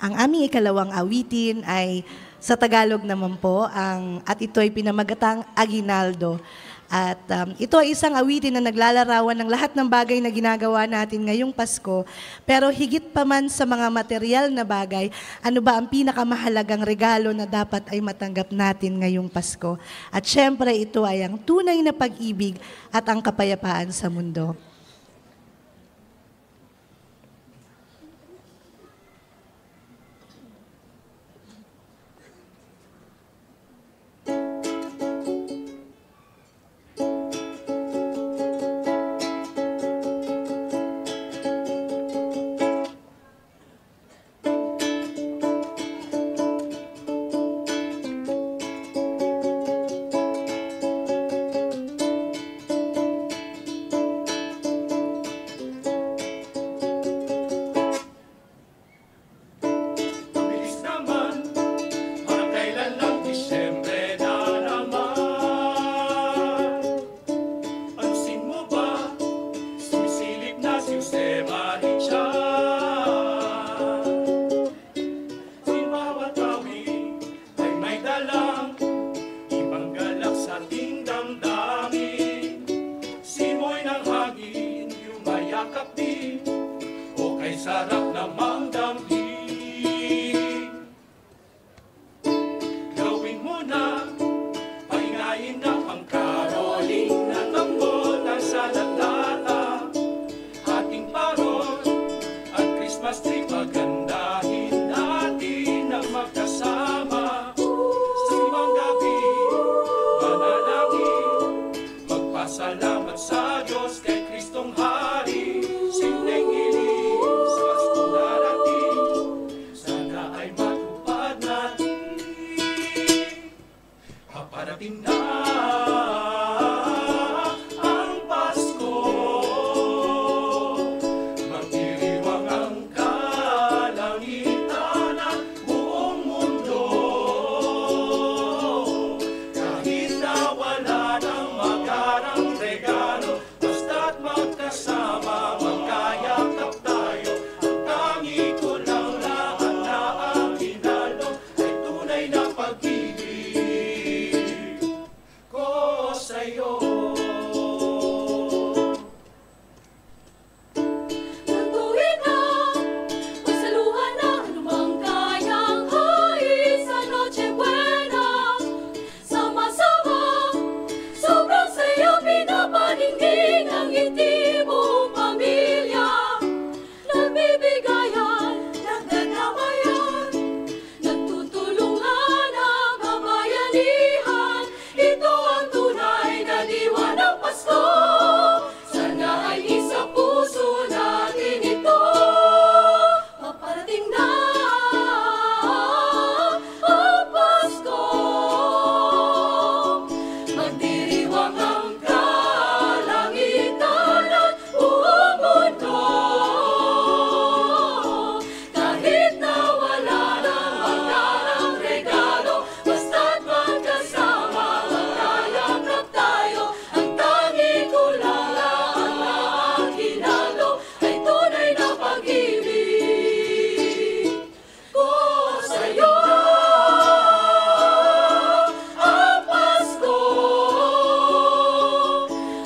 Ang aming ikalawang awitin ay sa Tagalog naman po, at ito ay pinamagatang Aguinaldo. At ito ay isang awitin na naglalarawan ng lahat ng bagay na ginagawa natin ngayong Pasko. Pero higit pa man sa mga material na bagay, ano ba ang pinakamahalagang regalo na dapat ay matanggap natin ngayong Pasko? At syempre ito ay ang tunay na pag-ibig at ang kapayapaan sa mundo. Sarap namang damhin. Gawin mo na, pahingayin na ang karoling na tambol ng salat-lata. Ating parol at Christmas tree, pagandahin natin ang magkasama. Sa limang gabi, manalangin, magpasalamat sa Diyos kay Kristong Hari. Simpleng hiling parating na ang Pasko, magdiriwang ang kalangitan at buong mundo. Kahit na wala ng magarang regalo, basta't magkasama, magkayakap tayo. Ang tangi ko lang lahat na ang hinalo ay tunay na pag-ibig sa'yo. Magtuwid na, magsaluhan na anumang kayang hais sa Noche Buena. Sama-sama, sobrang saya, pinapaningning ang ngiti mong pamilya. Nagbibigayan, nagdadamayan, nagtutulungan ang kabayanihan. Ito ang tunay na diwa ng Pasko. Sana ay isa puso natin ito. Paparating na ang Pasko. Magdiriwang ang kalangitan at buong mundo. Kahit na wala ng magarang regalo, basta't magkasama, magkayakap tayo. Ang tangi ko lang na ang hinalo ay tunay na pag-ibig ko sa'yo. Ang Pasko,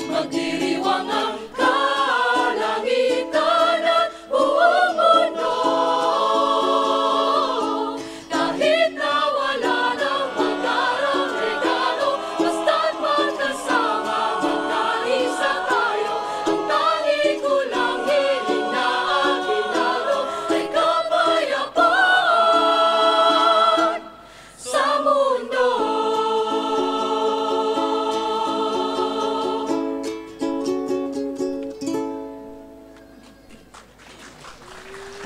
magdiriwang ang kalangitan at buong mundo. Kahit na wala ng magarang regalo, basta't magkasama, magkaisa tayo. Ang tangi ko lang hiling na ang hinalo ay kapayapaan sa mundo.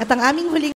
At ang aming huling